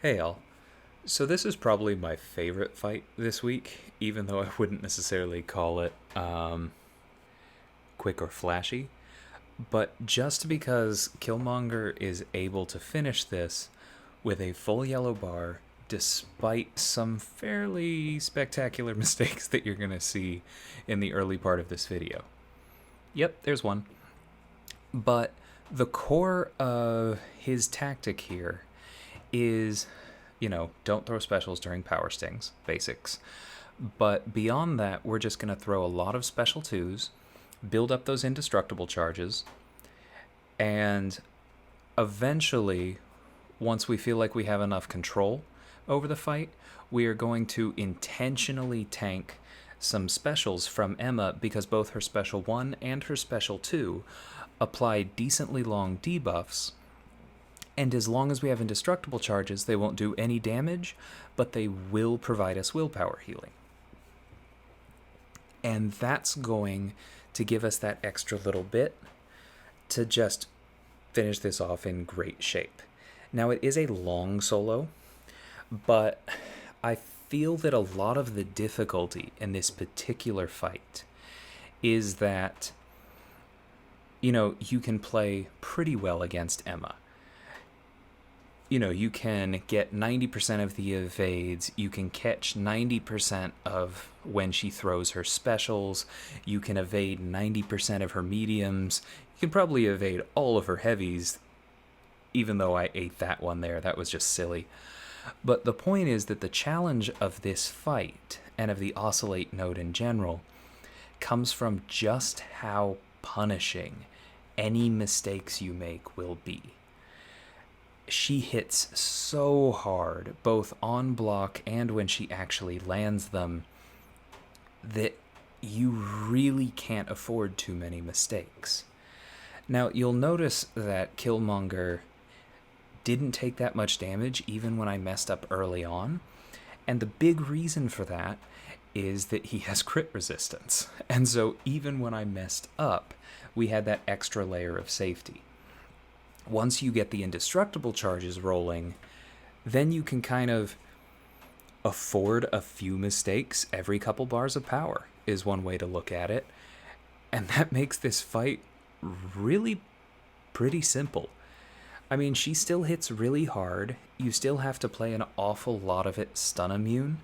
Hey all. So this is probably my favorite fight this week, even though I wouldn't necessarily call it quick or flashy. But just because Killmonger is able to finish this with a full yellow bar, despite some fairly spectacular mistakes that you're going to see in the early part of this video. Yep, there's one. But the core of his tactic here is, don't throw specials during power stings, basics. But beyond that, we're just going to throw a lot of special twos, build up those indestructible charges, and eventually, once we feel like we have enough control over the fight, we are going to intentionally tank some specials from Emma because both her special 1 and her special 2 apply decently long debuffs, and as long as we have indestructible charges, they won't do any damage, but they will provide us willpower healing. And that's going to give us that extra little bit to just finish this off in great shape. Now, it is a long solo, but I feel that a lot of the difficulty in this particular fight is that, you can play pretty well against Emma. You can get 90% of the evades, you can catch 90% of when she throws her specials, you can evade 90% of her mediums, you can probably evade all of her heavies, even though I ate that one there. That was just silly. But the point is that the challenge of this fight, and of the oscillate node in general, comes from just how punishing any mistakes you make will be. She hits so hard, both on block and when she actually lands them, that you really can't afford too many mistakes. Now, you'll notice that Killmonger didn't take that much damage even when I messed up early on, and the big reason for that is that he has crit resistance. And so even when I messed up, we had that extra layer of safety. Once you get the indestructible charges rolling, then you can kind of afford a few mistakes every couple bars of power, is one way to look at it. And that makes this fight really pretty simple. I mean, she still hits really hard. You still have to play an awful lot of it stun immune.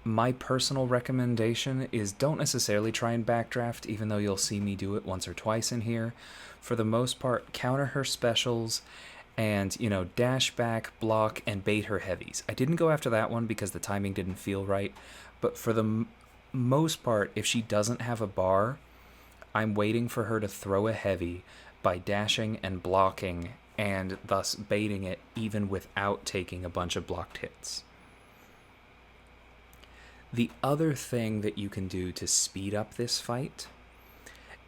My personal recommendation is don't necessarily try and backdraft, even though you'll see me do it once or twice in here. For the most part, counter her specials and, dash back, block, and bait her heavies. I didn't go after that one because the timing didn't feel right, but for the most part, if she doesn't have a bar, I'm waiting for her to throw a heavy by dashing and blocking, and thus baiting it even without taking a bunch of blocked hits. The other thing that you can do to speed up this fight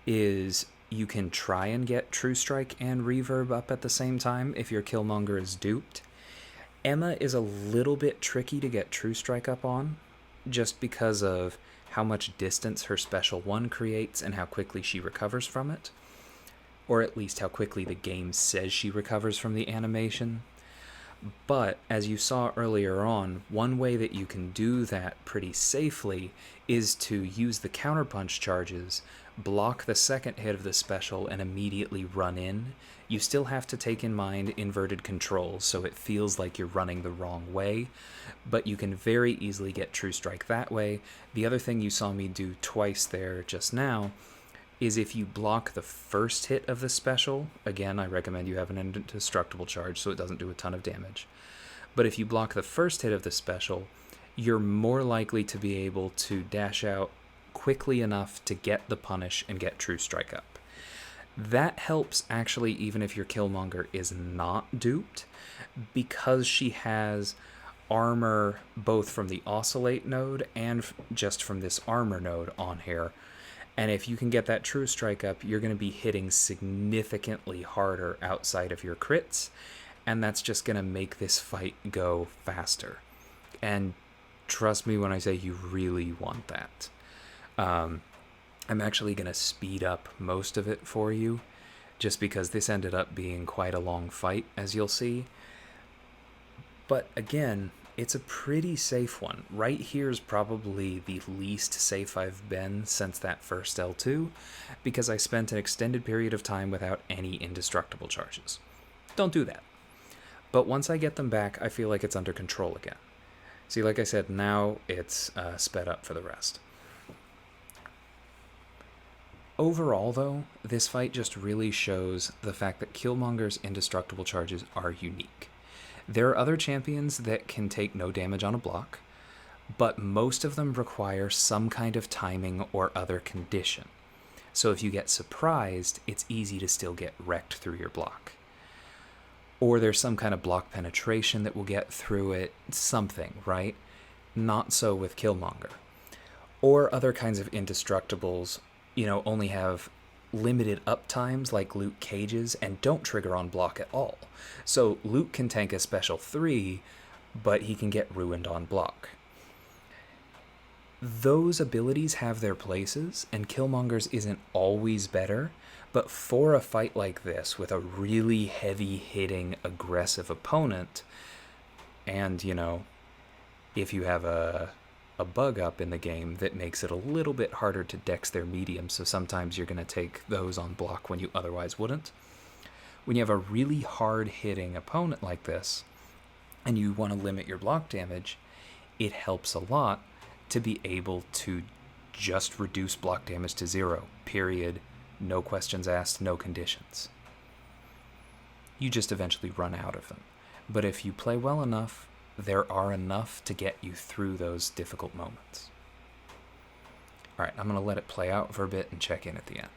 is you can try and get True Strike and Reverb up at the same time if your Killmonger is duped. Emma is a little bit tricky to get True Strike up on, just because of how much distance her special 1 creates and how quickly she recovers from it. Or at least how quickly the game says she recovers from the animation. But, as you saw earlier on, one way that you can do that pretty safely is to use the counterpunch charges, block the second hit of the special, and immediately run in. You still have to take in mind inverted controls, so it feels like you're running the wrong way, but you can very easily get True Strike that way. The other thing you saw me do twice there just now is if you block the first hit of the special, again, I recommend you have an indestructible charge so it doesn't do a ton of damage. But if you block the first hit of the special, you're more likely to be able to dash out quickly enough to get the punish and get True Strike up. That helps actually even if your Killmonger is not duped, because she has armor both from the oscillate node and just from this armor node on here. And if you can get that True Strike up, you're going to be hitting significantly harder outside of your crits, and that's just going to make this fight go faster. And trust me when I say you really want that. I'm actually going to speed up most of it for you, just because this ended up being quite a long fight, as you'll see. But again, it's a pretty safe one. Right here is probably the least safe I've been since that first L2, because I spent an extended period of time without any indestructible charges. Don't do that. But once I get them back, I feel like it's under control again. See, like I said, now it's sped up for the rest. Overall, though, this fight just really shows the fact that Killmonger's indestructible charges are unique. There are other champions that can take no damage on a block, but most of them require some kind of timing or other condition. So if you get surprised, it's easy to still get wrecked through your block. Or there's some kind of block penetration that will get through it, something, right? Not so with Killmonger. Or other kinds of indestructibles, only have limited up times like Luke Cage's and don't trigger on block at all. So Luke can tank a special 3, but he can get ruined on block. Those abilities have their places, and Killmonger's isn't always better, but for a fight like this, with a really heavy-hitting, aggressive opponent, and, if you have a bug up in the game that makes it a little bit harder to dex their medium, so sometimes you're going to take those on block when you otherwise wouldn't. When you have a really hard-hitting opponent like this, and you want to limit your block damage, it helps a lot to be able to just reduce block damage to 0, period, no questions asked, no conditions. You just eventually run out of them. But if you play well enough, there are enough to get you through those difficult moments. Alright, I'm going to let it play out for a bit and check in at the end.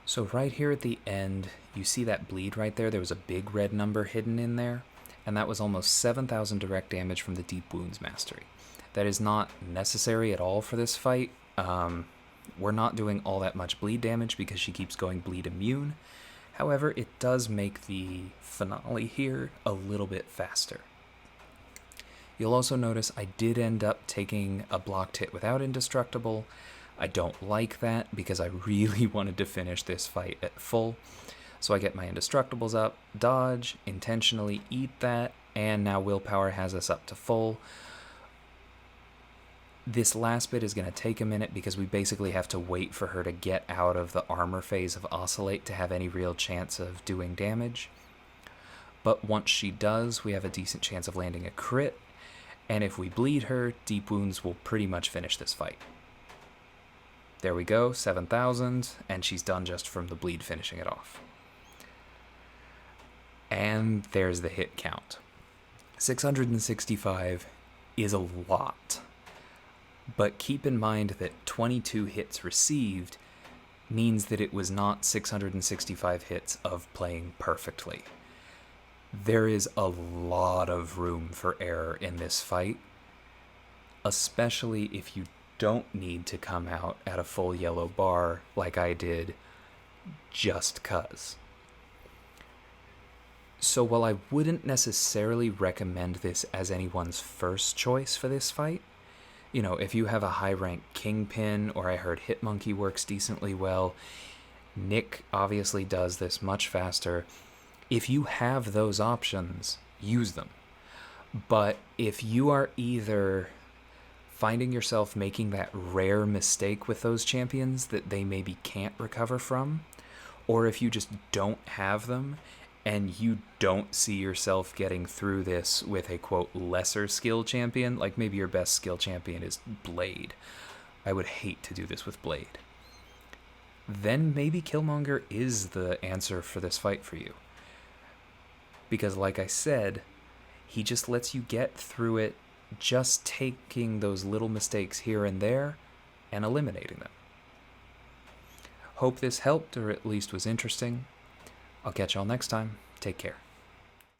So right here at the end, you see that bleed right there? There was a big red number hidden in there, and that was almost 7,000 direct damage from the Deep Wounds Mastery. That is not necessary at all for this fight. We're not doing all that much bleed damage because she keeps going bleed immune. However, it does make the finale here a little bit faster. You'll also notice I did end up taking a blocked hit without Indestructible. I don't like that because I really wanted to finish this fight at full. So I get my Indestructibles up, dodge, intentionally eat that, and now willpower has us up to full. This last bit is going to take a minute because we basically have to wait for her to get out of the armor phase of Oscillate to have any real chance of doing damage. But once she does, we have a decent chance of landing a crit, and if we bleed her, Deep Wounds will pretty much finish this fight. There we go, 7,000, and she's done just from the bleed finishing it off. And there's the hit count. 665 is a lot. But keep in mind that 22 hits received means that it was not 665 hits of playing perfectly. There is a lot of room for error in this fight, especially if you don't need to come out at a full yellow bar like I did just 'cause. So while I wouldn't necessarily recommend this as anyone's first choice for this fight, you know, if you have a high-rank Kingpin, or I heard Hitmonkey works decently well, Nick obviously does this much faster. If you have those options, use them. But if you are either finding yourself making that rare mistake with those champions that they maybe can't recover from, or if you just don't have them and you don't see yourself getting through this with a, quote, lesser skill champion, like maybe your best skill champion is Blade. I would hate to do this with Blade. Then maybe Killmonger is the answer for this fight for you. Because like I said, he just lets you get through it just taking those little mistakes here and there and eliminating them. Hope this helped, or at least was interesting. I'll catch y'all next time. Take care.